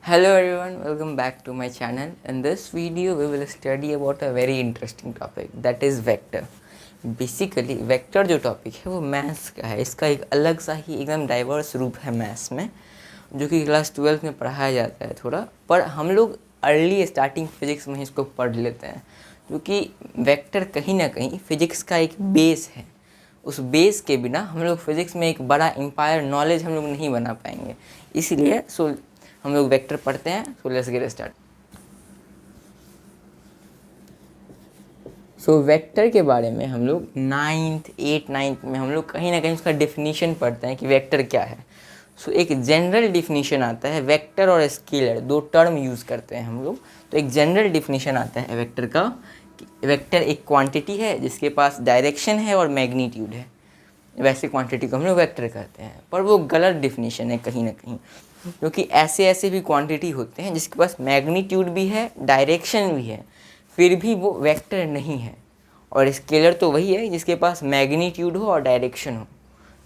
Hello everyone, welcome back to my channel. In this video we will study about a very interesting topic, that is vector. Basically vector जो topic है वो maths का है। इसका एक अलग सा ही एकदम डाइवर्स रूप है मैथ्स में, जो कि क्लास 12 में पढ़ाया जाता है थोड़ा, पर हम लोग अर्ली स्टार्टिंग फिजिक्स में ही इसको पढ़ लेते हैं, क्योंकि वेक्टर कहीं ना कहीं फिजिक्स का एक बेस है। उस बेस के बिना हम लोग फिजिक्स में एक बड़ा एम्पायर नॉलेज हम लोग नहीं बना पाएंगे, इसीलिए हम लोग वेक्टर पढ़ते हैं। So let's get start. So vector के बारे में हम लोग 9th में हम लोग कहीं ना कहीं उसका डेफिनेशन पढ़ते हैं कि वेक्टर क्या है। सो एक जनरल डेफिनेशन आता है, वेक्टर और स्केलर दो टर्म यूज़ करते हैं हम लोग। तो एक जनरल डेफिनेशन आता है वेक्टर का कि वेक्टर एक क्वांटिटी है जिसके पास डायरेक्शन है और मैग्नीट्यूड है। वैसे क्वांटिटी को हम लोग वेक्टर कहते हैं, पर वो गलत डेफिनेशन है कहीं ना कहीं, क्योंकि ऐसे भी क्वांटिटी होते हैं जिसके पास मैग्नीट्यूड भी है, डायरेक्शन भी है, फिर भी वो वेक्टर नहीं है। और स्केलर तो वही है जिसके पास मैग्नीट्यूड हो और डायरेक्शन हो,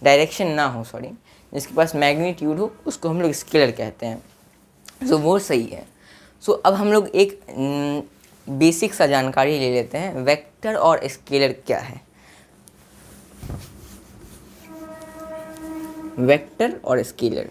डायरेक्शन ना हो, सॉरी, जिसके पास मैग्नीट्यूड हो उसको हम लोग स्केलर कहते हैं। सो वो सही है। सो अब हम लोग एक बेसिक सा जानकारी ले लेते हैं, वेक्टर और स्केलर क्या है। वेक्टर और स्केलर,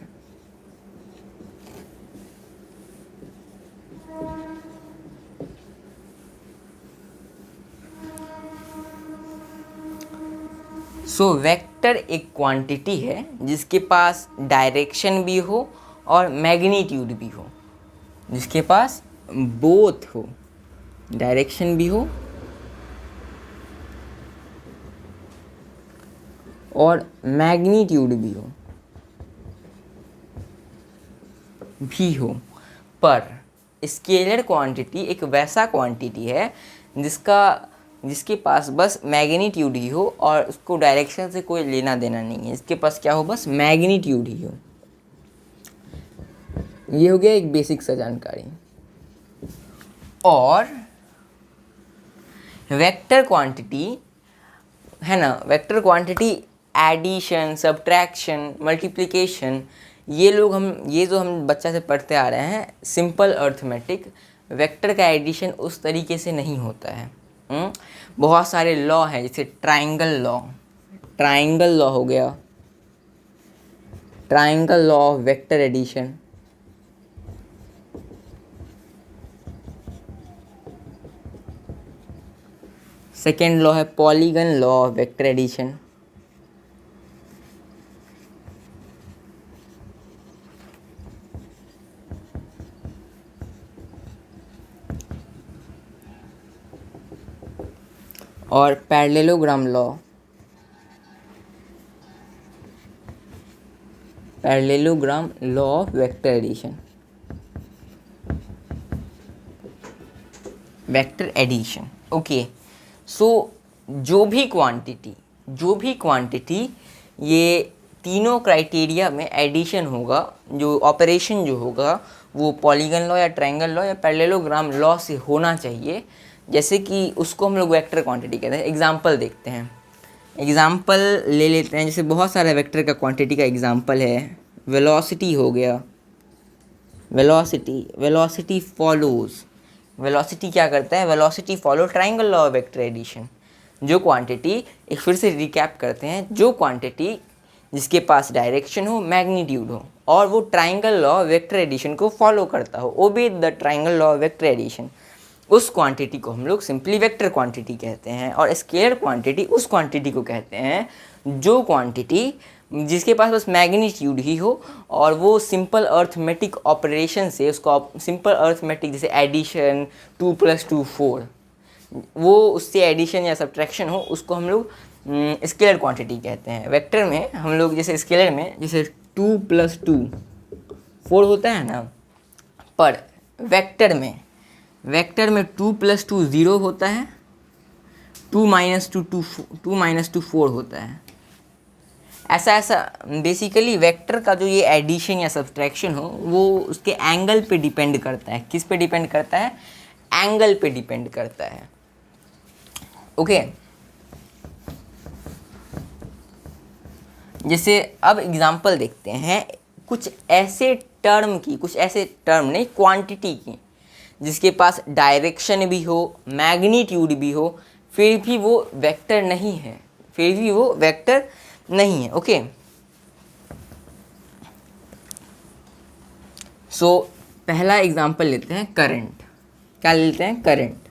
सो वेक्टर एक क्वांटिटी है जिसके पास डायरेक्शन भी हो और मैग्नीट्यूड भी हो, जिसके पास बोथ हो, डायरेक्शन भी हो और मैग्नीट्यूड भी हो। पर स्केलर क्वांटिटी एक वैसा क्वांटिटी है जिसके पास बस मैग्नीट्यूड ही हो और उसको डायरेक्शन से कोई लेना देना नहीं है, इसके पास क्या हो, बस मैग्नीट्यूड ही हो। ये हो गया एक बेसिक सा जानकारी। और वेक्टर क्वांटिटी है ना, vector quantity addition, subtraction, multiplication, ये जो हम बच्चा से पढ़ते आ रहे हैं सिंपल अर्थमेटिक, वेक्टर का एडिशन उस तरीके से नहीं होता है। बहुत सारे लॉ हैं, जैसे ट्राइंगल लॉ हो गया, triangle law of vector addition, second law है polygon law of vector addition, और parallelogram law of vector addition, okay. So जो भी क्वांटिटी ये तीनों क्राइटेरिया में एडिशन होगा, जो ऑपरेशन जो होगा वो पॉलीगन लॉ या ट्रायंगल लॉ या पैरेललोग्राम लॉ से होना चाहिए, जैसे कि उसको हम लोग वेक्टर क्वांटिटी कहते हैं। एग्जांपल देखते हैं, एग्जांपल ले लेते हैं। जैसे बहुत सारे वेक्टर का क्वांटिटी का एग्जांपल है, वेलोसिटी हो गया, वेलोसिटी फॉलोज, वेलोसिटी क्या करता है, velocity follow triangle law of vector addition. जो क्वांटिटी, एक फिर से रिकैप करते हैं, जो क्वांटिटी जिसके पास डायरेक्शन हो, मैग्नीट्यूड हो और वो ट्रायंगल लॉ वेक्टर एडिशन को फॉलो करता हो, obey the triangle law vector addition, उस क्वांटिटी को हम लोग सिंपली वेक्टर क्वांटिटी कहते हैं। और स्केलर क्वांटिटी उस क्वांटिटी को कहते हैं जो क्वांटिटी जिसके पास बस मैग्नीट्यूड ही हो और वो सिंपल अर्थमेटिक ऑपरेशन से, उसको सिंपल अर्थमेटिक जैसे एडिशन 2 + 2 4, वो उससे एडिशन या सब्ट्रैक्शन हो, उसको हम लोग स्केलर क्वांटिटी कहते हैं। वेक्टर में हम लोग जैसे स्केलर में जैसे 2 + 2 4 होता है ना, पर वेक्टर में 2 + 2 0 होता है, 2 - 2 4 होता है। ऐसा बेसिकली वेक्टर का जो ये एडिशन या सब्ट्रैक्शन हो वो उसके एंगल पे डिपेंड करता है। किस पे डिपेंड करता है, एंगल पे डिपेंड करता है, ओके। जैसे अब एग्जांपल देखते हैं, कुछ ऐसे टर्म की, कुछ ऐसे टर्म नहीं, क्वांटिटी की, जिसके पास डायरेक्शन भी हो, मैग्नीट्यूड भी हो, फिर भी वो वेक्टर नहीं है, फिर भी वो वेक्टर नहीं है। ओके, सो पहला एग्जांपल लेते हैं करंट। क्या लेते हैं? करंट।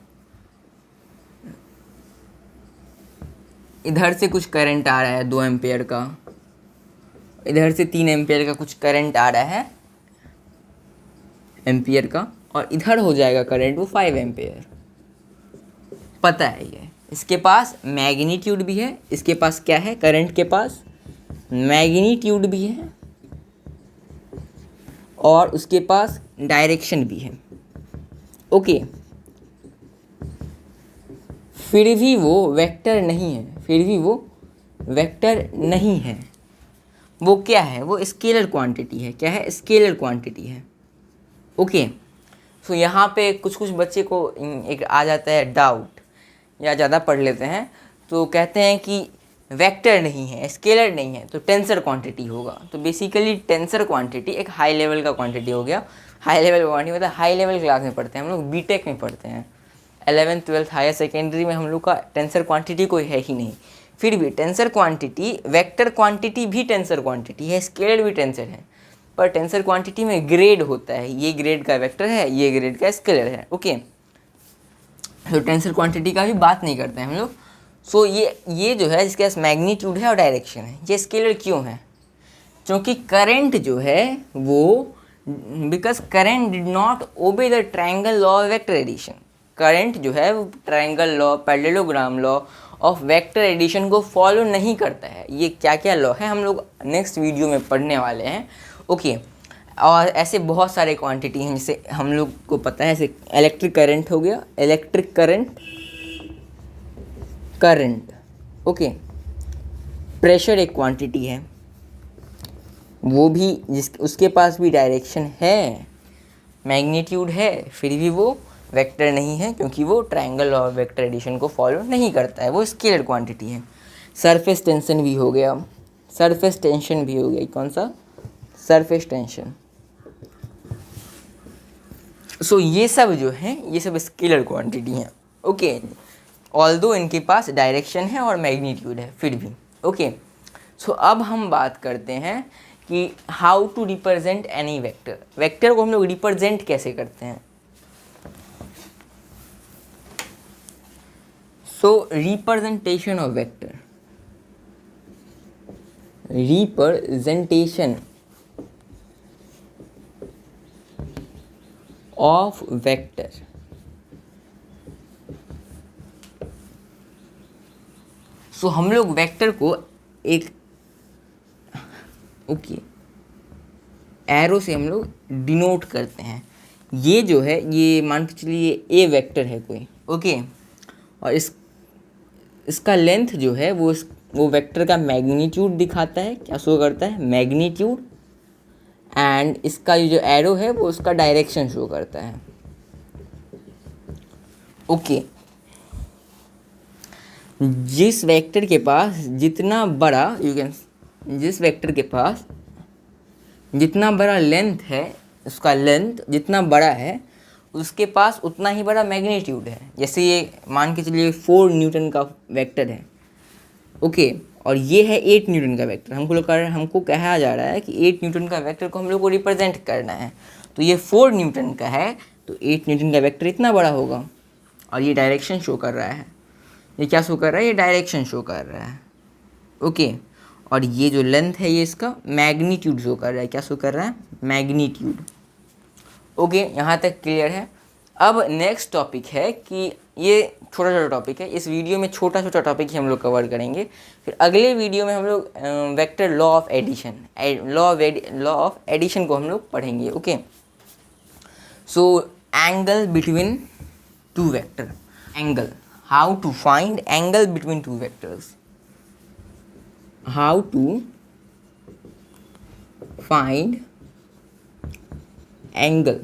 इधर से कुछ करंट आ रहा है 2 एम्पेयर का, इधर से 3 एम्पेयर का कुछ करंट आ रहा है एम्पियर का, और इधर हो जाएगा करंट वो 5 एम्पेयर। पता है ये। इसके पास मैग्नीट्यूड भी है, इसके पास क्या है? करंट के पास मैग्नीट्यूड भी है और उसके पास डायरेक्शन भी है। ओके, फिर भी वो वेक्टर नहीं है, फिर भी वो वेक्टर नहीं है। वो क्या है? वो स्केलर क्वांटिटी है। क्या है? स्केलर क्वांटिटी है। ओके, सो यहाँ पे कुछ कुछ बच्चे को एक आ जाता है डाउट, या ज़्यादा पढ़ लेते हैं तो कहते हैं कि वेक्टर नहीं है, स्केलर नहीं है, तो टेंसर क्वांटिटी होगा। तो बेसिकली टेंसर क्वांटिटी एक हाई लेवल का क्वांटिटी हो गया। हाई लेवल क्वांटिटी मतलब हाई लेवल क्लास में पढ़ते हैं हम लोग, बीटेक में पढ़ते हैं, 11th 12th हायर सेकेंडरी में हम लोग का टेंसर क्वांटिटी कोई है ही नहीं। फिर भी टेंसर क्वांटिटी, वेक्टर क्वांटिटी भी टेंसर क्वांटिटी है, स्केलर भी टेंसर है, पर टेंसर क्वांटिटी में ग्रेड होता है, ये ग्रेड का वेक्टर है, ये ग्रेड का स्केलर है। ओके, तो टेंसर क्वांटिटी का भी बात नहीं करते हैं हम लोग। सो ये जो है जिसके पास मैग्नीट्यूड है और डायरेक्शन है, ये स्केलर क्यों है? क्योंकि करंट जो है वो, because current did not obey the triangle law of vector addition. Current जो है वो triangle law, parallelogram law of vector addition को फॉलो नहीं करता है। ये क्या क्या लॉ है हम लोग नेक्स्ट वीडियो में पढ़ने वाले हैं। ओके, और ऐसे बहुत सारे क्वांटिटी हैं जिसे हम लोग को पता है, जैसे इलेक्ट्रिक करंट हो गया, electric current, current. Okay, pressure एक क्वांटिटी है, वो भी उसके पास भी डायरेक्शन है, मैग्नीट्यूड है, फिर भी वो वेक्टर नहीं है क्योंकि वो ट्रायंगल ऑफ वेक्टर एडिशन को फॉलो नहीं करता है, वो स्केलर क्वांटिटी है। सरफेस टेंशन भी हो गया, सरफेस टेंशन भी हो गया, कौन सा? Surface tension. सो ये सब जो है ये सब स्केलर क्वांटिटी हैं। ओके, ऑल्दो इनके पास डायरेक्शन है और मैग्नीट्यूड है फिर भी। ओके, सो अब हम बात करते हैं कि how to represent any vector. Vector को हम लोग रिप्रेजेंट कैसे करते हैं? So representation of vector, representation of vector. So हम लोग वेक्टर को एक एरो से हम लोग डिनोट करते हैं। ये जो है ये मान के चलिए ए वेक्टर है कोई। ओके, और इसका लेंथ जो है वो वेक्टर का मैग्नीट्यूड दिखाता है। क्या शो करता है? मैग्नीट्यूड। एंड इसका ये जो एरो है वो उसका डायरेक्शन शो करता है। ओके, जिस वेक्टर के पास जितना बड़ा जिस वेक्टर के पास जितना बड़ा लेंथ है, उसका लेंथ जितना बड़ा है उसके पास उतना ही बड़ा मैग्नीट्यूड है। जैसे ये मान के चलिए 4 न्यूटन का वेक्टर है। ओके, और ये है 8 न्यूटन का वेक्टर। हमको कहा जा रहा है कि 8 न्यूटन का वेक्टर को हम लोग को रिप्रेजेंट करना है। तो ये 4 न्यूटन का है तो 8 न्यूटन का वेक्टर इतना बड़ा होगा, और ये डायरेक्शन शो कर रहा है। ये क्या शो कर रहा है? ये डायरेक्शन शो कर रहा है। ओके, और ये जो लेंथ है ये इसका मैग्नीट्यूड शो कर रहा है। क्या शो कर रहा है? मैग्नीट्यूड। ओके, यहाँ तक क्लियर है। अब नेक्स्ट टॉपिक है कि ये छोटा छोटा टॉपिक है, इस वीडियो में छोटा छोटा टॉपिक ही हम लोग कवर करेंगे। फिर अगले वीडियो में हम लोग vector law of addition, law of addition को हम लोग पढ़ेंगे। Okay, so angle between two vector, angle, how to find angle between two vectors, how to find angle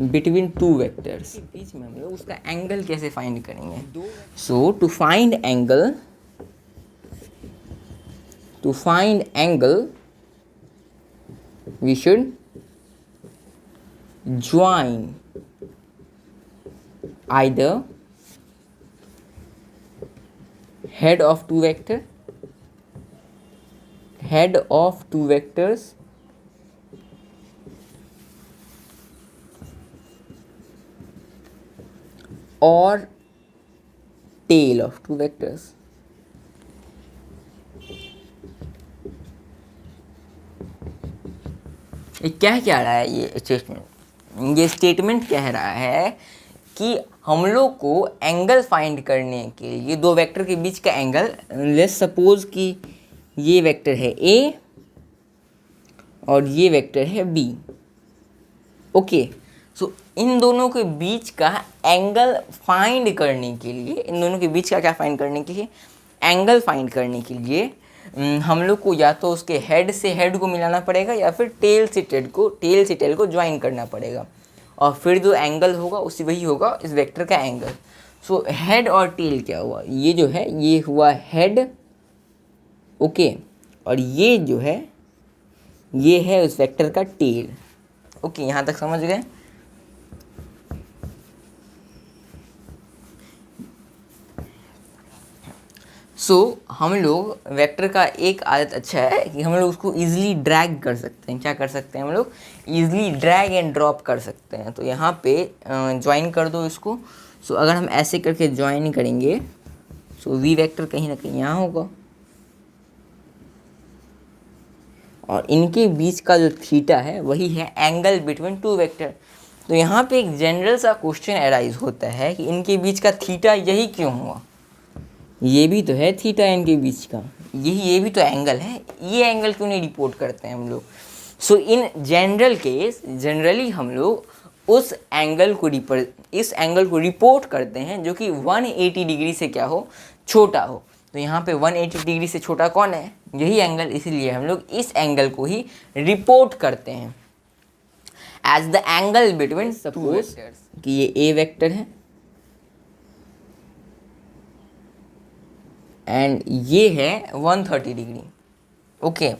between two vectors। बीच में हम लोग उसका एंगल कैसे फाइंड करेंगे? So to find angle we should join either head of two vectors or tail of two vectors. ये क्या रहा है ये स्टेटमेंट? ये स्टेटमेंट कह रहा है कि हम लोग को एंगल फाइंड करने के लिए दो वेक्टर के बीच का एंगल, लेट्स सपोज कि ये वेक्टर है ए और ये वेक्टर है बी। ओके, सो इन दोनों के बीच का एंगल फाइंड करने के लिए, इन दोनों के बीच का क्या फाइंड करने के लिए, एंगल फाइंड करने के लिए हम लोग को या तो उसके हेड से हेड को मिलाना पड़ेगा या फिर टेल से टेल को ज्वाइन करना पड़ेगा, और फिर जो एंगल होगा उसी वही होगा इस वेक्टर का एंगल। सो हेड और टेल क्या हुआ, ये जो है ये हुआ हेड, ओके, और ये जो है ये है उस वेक्टर का टेल। ओके, यहाँ तक समझ गए? हम लोग वेक्टर का एक आदत अच्छा है कि हम लोग उसको ईजिली ड्रैग कर सकते हैं। क्या कर सकते हैं हम लोग? ईजिली ड्रैग एंड ड्रॉप कर सकते हैं। तो यहाँ पे ज्वाइन कर दो इसको। अगर हम ऐसे करके ज्वाइन करेंगे वी वेक्टर कहीं ना कहीं यहाँ होगा, और इनके बीच का जो थीटा है वही है एंगल बिटवीन टू वेक्टर। तो यहाँ पे एक जनरल सा क्वेश्चन अराइज होता है कि इनके बीच का थीटा यही क्यों हुआ? ये भी तो है थीटा इनके बीच का, ये भी तो एंगल है, ये एंगल क्यों नहीं रिपोर्ट करते हैं हम लोग? इन जनरल केस जनरली हम लोग इस एंगल को रिपोर्ट करते हैं जो कि 180 डिग्री से क्या हो, छोटा हो। तो यहाँ पे 180 डिग्री से छोटा कौन है? यही एंगल, इसीलिए हम लोग इस एंगल को ही रिपोर्ट करते हैं as the angle between, suppose कि ये ए वेक्टर है एंड ये है 130 डिग्री, ओके,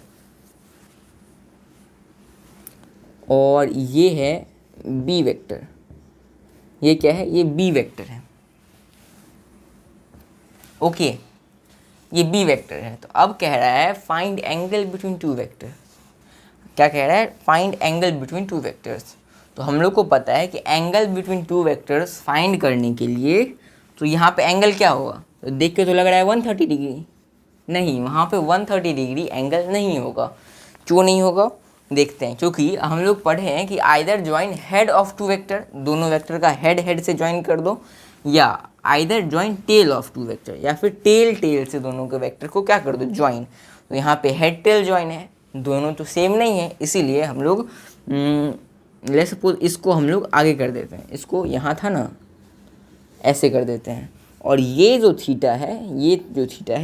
और ये है बी वेक्टर। ये क्या है? ये बी वेक्टर है, ओके, ये बी वेक्टर है। तो अब कह रहा है find angle between two vector. क्या कह रहा है? Find angle between two vectors. तो हम लोग को पता है कि angle between two vectors find करने के लिए तो यहाँ पे एंगल क्या होगा? तो देख के तो लग रहा है 130 डिग्री, नहीं, वहाँ पे 130 डिग्री एंगल नहीं होगा। क्यों नहीं होगा? देखते हैं। क्योंकि हम लोग पढ़े हैं कि either join head of two vector, दोनों वेक्टर का हेड से ज्वाइन कर दो, या either join tail of two vector, या फिर टेल से दोनों के वेक्टर को क्या कर दो, ज्वाइन। तो यहाँ पे हेड टेल ज्वाइन है, दोनों तो सेम नहीं है, इसीलिए हम लोग लेट्स सपोज इसको हम लोग आगे कर देते हैं, इसको यहाँ था ना, ऐसे कर देते हैं, और ये जो थीटा है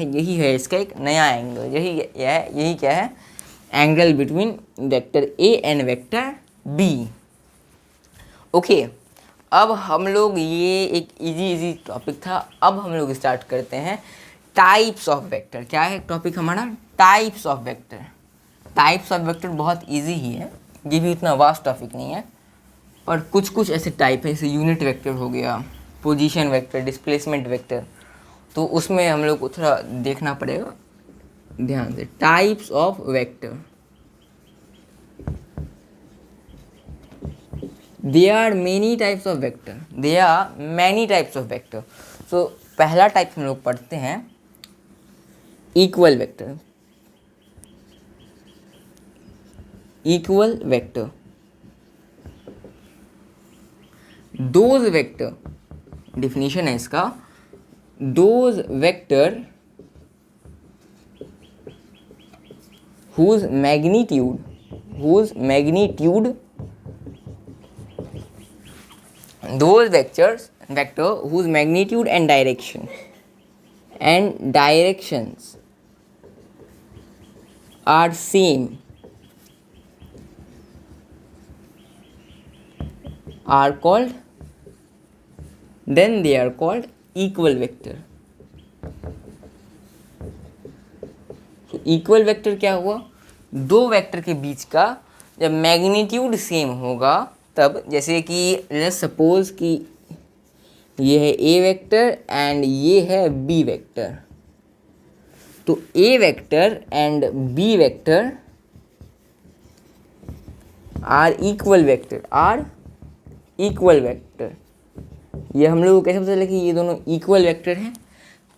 यही है इसका एक नया एंगल। यही क्या है? Angle between vector A and vector B. Okay, अब हम लोग, ये एक इजी टॉपिक था। अब हम लोग स्टार्ट करते हैं टाइप्स ऑफ वेक्टर। क्या है टॉपिक हमारा? Types of vector. Types of vector बहुत इजी ही है, ये भी उतना वास्ट टॉपिक नहीं है, पर कुछ ऐसे टाइप है, जैसे यूनिट वेक्टर हो गया, पोजीशन वेक्टर, डिस्प्लेसमेंट वेक्टर, तो उसमें हम लोग को थोड़ा देखना पड़ेगा ध्यान से। Types of vector, there are many types of vector। so पहला टाइप हम लोग पढ़ते हैं equal vector. Those vector, definition है इसका, those vector whose magnitude those vector whose magnitude and directions are same are called equal vector। Equal vector क्या हुआ? दो वेक्टर के बीच का जब मैग्नीट्यूड सेम होगा तब, जैसे कि लेट्स सपोज कि ये है ए वेक्टर एंड ये है बी वेक्टर, तो A vector and B vector are equal vector, are equal vector. ये हम लोग को कैसे पता चला कि ये दोनों इक्वल वेक्टर हैं?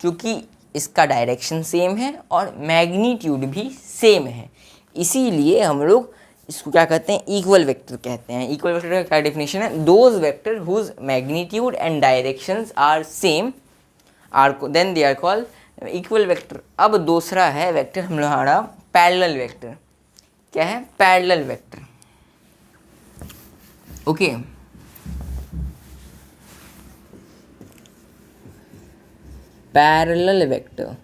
क्योंकि इसका डायरेक्शन सेम है और मैग्नीट्यूड भी सेम है, इसीलिए हम लोग इसको क्या कहते हैं, इक्वल वेक्टर कहते हैं। इक्वल वेक्टर का क्या डेफिनेशन है? Those vector whose magnitude and directions are same are then they are called equal vector. अब दूसरा है वेक्टर हमारा पैरेलल वेक्टर। क्या है? Parallel vector. Okay, parallel vector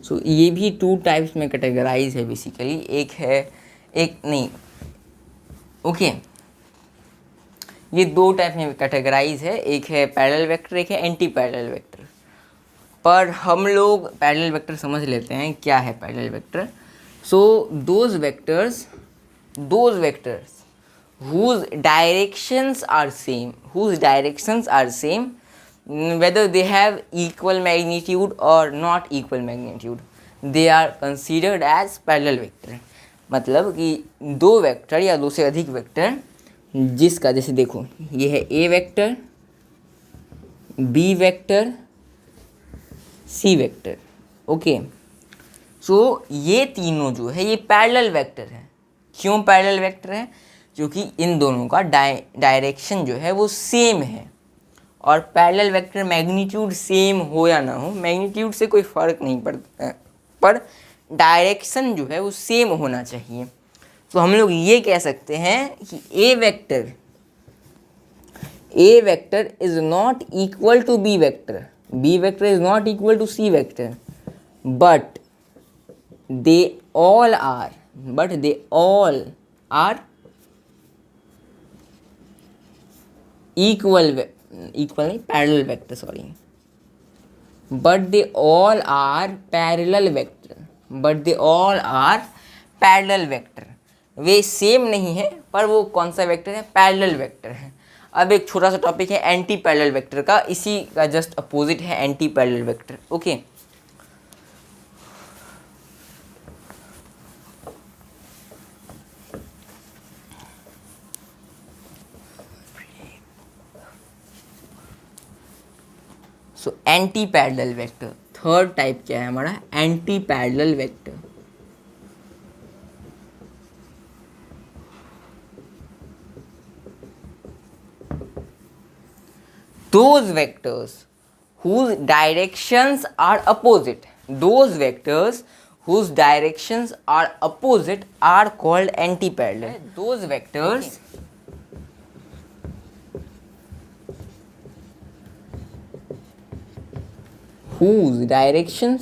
so ये भी टू टाइप्स में कैटेगराइज है बेसिकली। एक है, एक नहीं, ओके ये दो टाइप में कैटेगराइज है, एक है पैरेलल वेक्टर, एक है एंटी पैरेलल वेक्टर। पर हम लोग पैरेलल वेक्टर समझ लेते हैं क्या है parallel vector. So those vectors whose directions are same, whether they have equal magnitude or not equal magnitude, they are considered as parallel vector। मतलब कि दो वेक्टर या दो से अधिक वेक्टर जिसका, जैसे देखो ये है A vector, B vector, C vector. Okay, सो ये तीनों जो है ये पैरेलल वेक्टर है। क्यों पैरेलल वेक्टर है? क्योंकि इन दोनों का डायरेक्शन जो है वो सेम है। और पैरेलल वेक्टर मैग्नीट्यूड सेम हो या ना हो, मैग्नीट्यूड से कोई फ़र्क नहीं पड़ता, पर डायरेक्शन जो है वो सेम होना चाहिए। तो हम लोग ये कह सकते हैं कि A vector is not equal to B vector, B vector is not equal to C vector, but they all are parallel vector, sorry, but they all are parallel vector। Way same नहीं है, पर वो कौन सा vector है? Parallel vector है। अब एक छोटा सा टॉपिक है एंटी पैरेलल वेक्टर का, इसी का जस्ट अपोजिट है anti parallel vector. Okay, so anti parallel vector, third type क्या है हमारा? Anti parallel vector. Those vectors whose directions are opposite, are called anti-parallel। Those vectors whose direction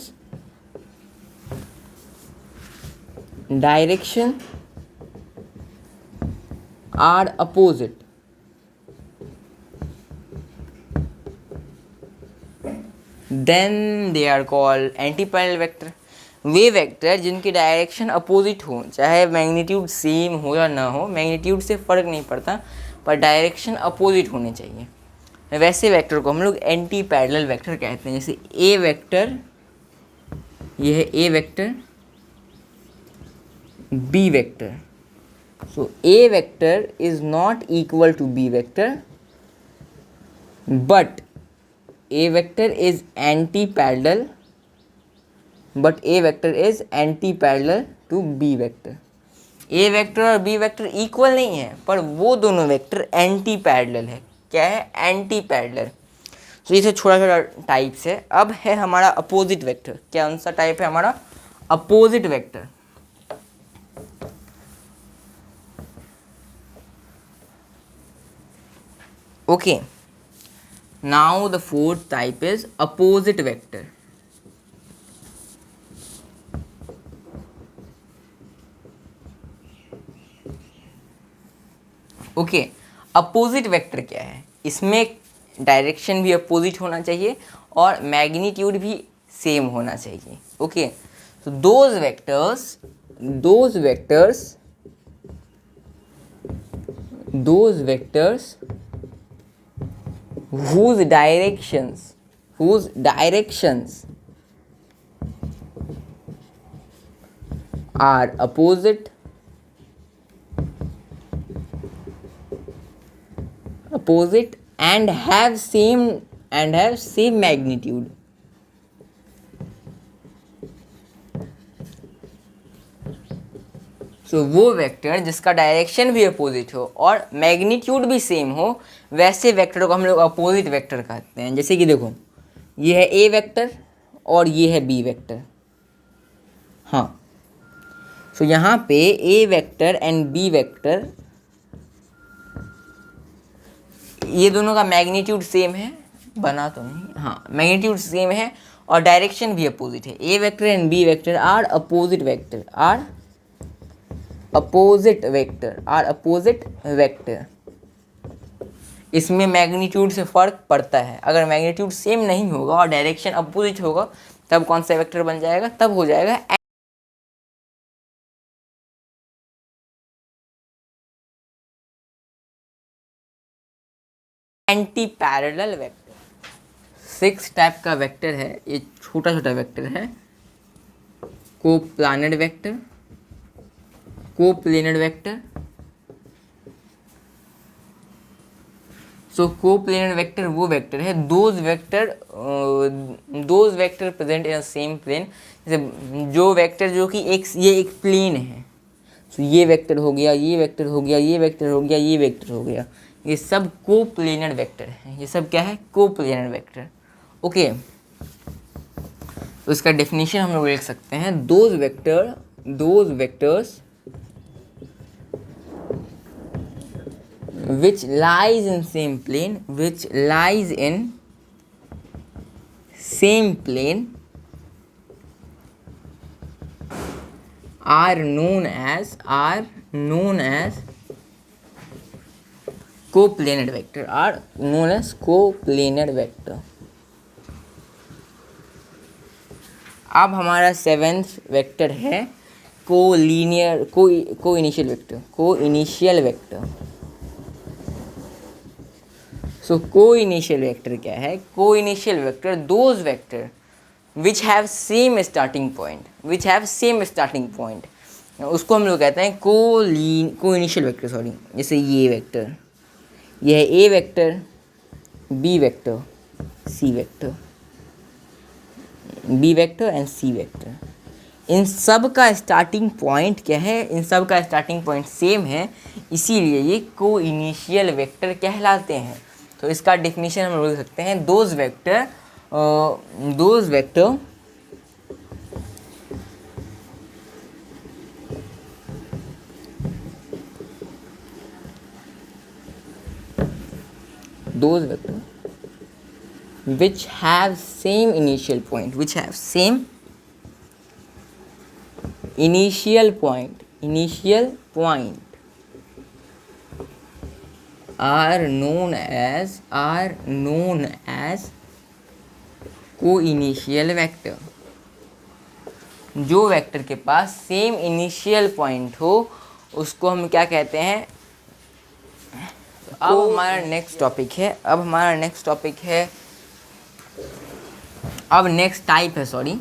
are opposite, then they are called anti-parallel vector। Way vector जिनकी direction opposite हो, चाहे magnitude same हो या ना हो, मैग्नीट्यूड से फ़र्क नहीं पड़ता, पर डायरेक्शन अपोजिट होने चाहिए, वैसे वेक्टर को हम लोग एंटी पैरेलल वेक्टर कहते हैं। जैसे ए वेक्टर, ये है A vector, B vector. So A vector is not equal to B vector, but A vector is anti-parallel to B vector। A vector और B वेक्टर इक्वल नहीं है, पर वो दोनों वेक्टर एंटी पैरेलल है। क्या है? Anti parallel. तो ये छोटा छोटा टाइप्स है। अब है हमारा अपोजिट वेक्टर। क्या कौन सा टाइप है हमारा? Opposite vector. Okay, now the fourth type is opposite vector। Okay, opposite vector क्या है? इसमें डायरेक्शन भी अपोजिट होना चाहिए और मैग्नीट्यूड भी सेम होना चाहिए। ओके, तो those vectors whose directions are opposite and have same magnitude, तो वो वेक्टर जिसका डायरेक्शन भी अपोजिट हो और मैग्नीट्यूड भी सेम हो, वैसे वेक्टर को हम लोग अपोजिट वेक्टर कहते हैं। जैसे कि देखो, ये है ए वेक्टर और ये है बी वेक्टर। हाँ, तो यहाँ पे ए वेक्टर एंड बी वेक्टर, ये दोनों का मैग्नीट्यूड सेम है, बना तो नहीं, हाँ मैग्नीट्यूड सेम है और डायरेक्शन भी अपोजिट है। A vector and B vector are opposite vector. इसमें मैग्नीट्यूड से फर्क पड़ता है। अगर मैग्नीट्यूड सेम नहीं होगा और डायरेक्शन अपोजिट होगा, तब कौन सा वेक्टर बन जाएगा? तब हो जाएगा एंटी पैरेलल वेक्टर। 6 टाइप का वेक्टर है, ये छोटा छोटा वेक्टर है। Coplanar vector, coplanar vector. So coplanar vector वो वेक्टर है, those vector present in same plane. जैसे जो वेक्टर जो कि ये एक प्लेन है, तो ये वेक्टर हो गया, ये वेक्टर हो गया, ये वेक्टर हो गया, ये वेक्टर हो गया, ये सब कोप्लेनर वेक्टर है। ये सब क्या है? Coplanar vector. ओके, तो इसका डेफिनेशन हम लोग लिख सकते हैं, those vectors which lies in same plane are known as coplanar vector। अब हमारा 7th वेक्टर है कोइनिशियल वेक्टर। सो कोइनिशियल वेक्टर क्या है? Coinitial vector those vector which have same starting point, उसको हम लोग कहते हैं कोइनिशियल वेक्टर। सॉरी, जैसे ये वेक्टर, यह है A vector, B vector, C vector, B vector and C vector. इन सब का स्टार्टिंग पॉइंट क्या है? इन सब का स्टार्टिंग पॉइंट सेम है, इसीलिए ये कोइनिशियल वेक्टर कहलाते हैं। तो इसका डेफिनेशन हम लोग लिख सकते हैं, those vector which have same initial point are known as coinitial vector. जो वेक्टर के पास सेम इनिशियल पॉइंट हो, उसको हम क्या कहते हैं? अब हमारा नेक्स्ट टॉपिक है, अब नेक्स्ट टाइप है, सॉरी,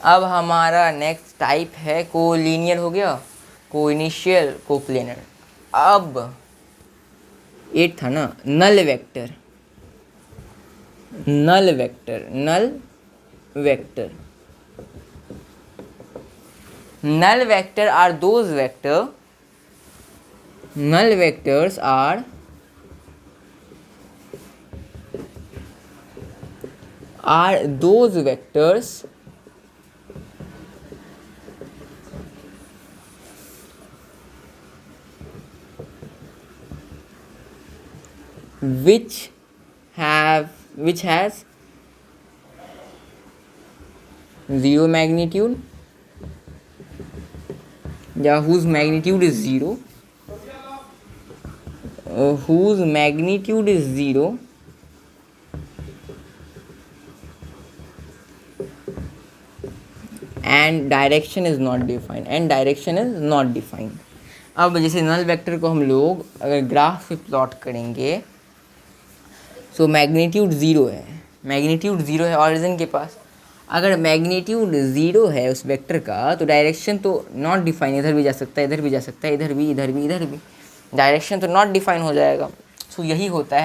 अब हमारा नेक्स्ट टाइप है कोलिनियर हो गया, कोइनिशियल, कोप्लेनर। अब 8 था ना, null vector. Null vector are those vector, null vectors are those vectors which has zero magnitude या whose magnitude is 0, whose magnitude is 0 and direction is not defined, अब जैसे null vector को हम लोग अगर ग्राफ पे प्लॉट करेंगे, so magnitude zero है ऑरिजिन के पास। अगर मैग्नीट्यूड ज़ीरो है उस वेक्टर का तो डायरेक्शन तो नॉट डिफाइन, इधर भी जा सकता है, इधर भी जा सकता है, इधर भी, डायरेक्शन तो नॉट डिफाइन हो जाएगा। सो यही होता है